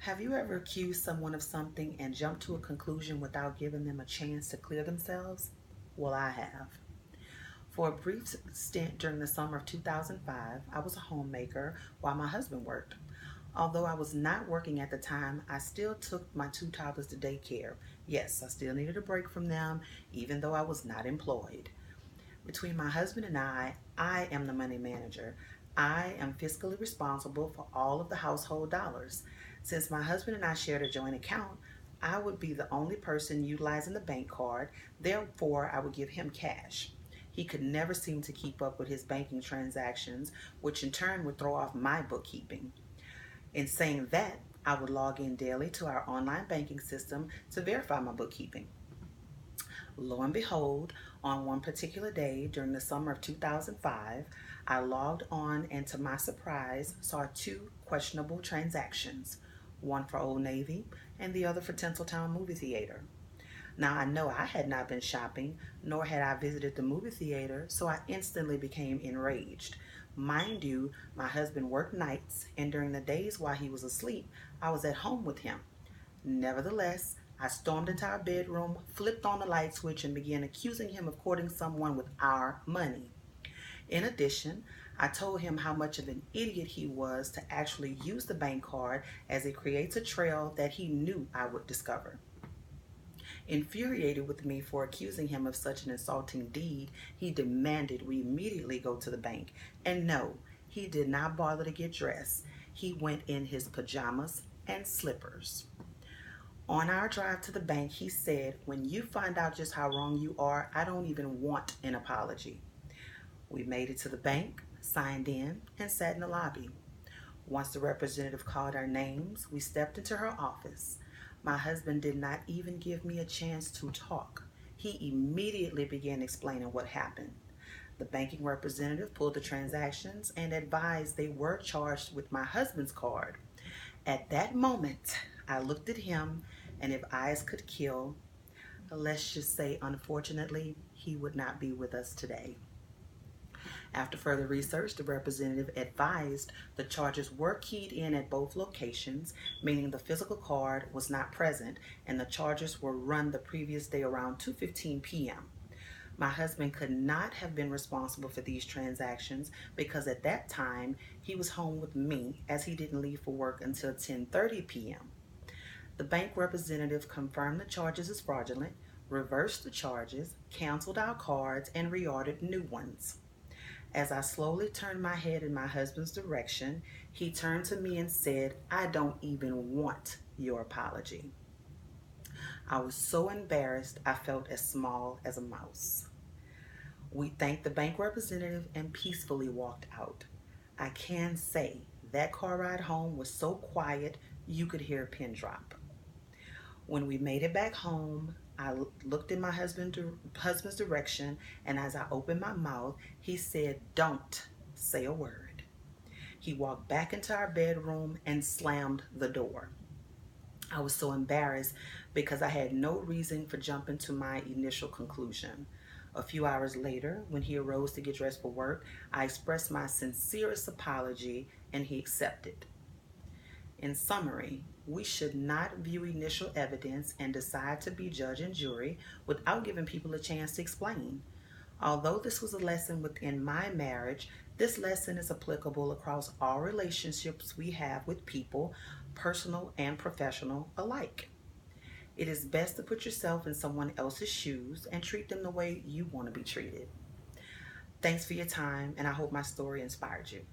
Have you ever accused someone of something and jumped to a conclusion without giving them a chance to clear themselves? Well, I have. For a brief stint during the summer of 2005, I was a homemaker while my husband worked. Although I was not working at the time, I still took my two toddlers to daycare. Yes, I still needed a break from them, even though I was not employed. Between my husband and I am the money manager. I am fiscally responsible for all of the household dollars. Since my husband and I shared a joint account, I would be the only person utilizing the bank card, therefore, I would give him cash. He could never seem to keep up with his banking transactions, which in turn would throw off my bookkeeping. In saying that, I would log in daily to our online banking system to verify my bookkeeping. Lo and behold, on one particular day during the summer of 2005, I logged on and to my surprise saw two questionable transactions, one for Old Navy and the other for Tinseltown Movie Theater. Now I know I had not been shopping, nor had I visited the movie theater, so I instantly became enraged. Mind you, my husband worked nights, and during the days while he was asleep, I was at home with him. Nevertheless, I stormed into our bedroom, flipped on the light switch, and began accusing him of courting someone with our money. In addition, I told him how much of an idiot he was to actually use the bank card as it creates a trail that he knew I would discover. Infuriated with me for accusing him of such an insulting deed, he demanded we immediately go to the bank. And no, he did not bother to get dressed. He went in his pajamas and slippers. On our drive to the bank, he said, "When you find out just how wrong you are, I don't even want an apology." We made it to the bank, signed in, and sat in the lobby. Once the representative called our names, we stepped into her office. My husband did not even give me a chance to talk. He immediately began explaining what happened. The banking representative pulled the transactions and advised they were charged with my husband's card. At that moment, I looked at him, and if eyes could kill, let's just say, unfortunately, he would not be with us today. After further research, the representative advised the charges were keyed in at both locations, meaning the physical card was not present, and the charges were run the previous day around 2:15 p.m. My husband could not have been responsible for these transactions because at that time he was home with me as he didn't leave for work until 10:30 p.m. The bank representative confirmed the charges as fraudulent, reversed the charges, canceled our cards, and reordered new ones. As I slowly turned my head in my husband's direction, he turned to me and said, "I don't even want your apology." I was so embarrassed I felt as small as a mouse. We thanked the bank representative and peacefully walked out. I can say that car ride home was so quiet you could hear a pin drop. When we made it back home, I looked in my husband's direction, and as I opened my mouth, he said, "Don't say a word." He walked back into our bedroom and slammed the door. I was so embarrassed because I had no reason for jumping to my initial conclusion. A few hours later, when he arose to get dressed for work, I expressed my sincerest apology and he accepted. In summary, we should not view initial evidence and decide to be judge and jury without giving people a chance to explain. Although this was a lesson within my marriage, this lesson is applicable across all relationships we have with people, personal and professional alike. It is best to put yourself in someone else's shoes and treat them the way you want to be treated. Thanks for your time, and I hope my story inspired you.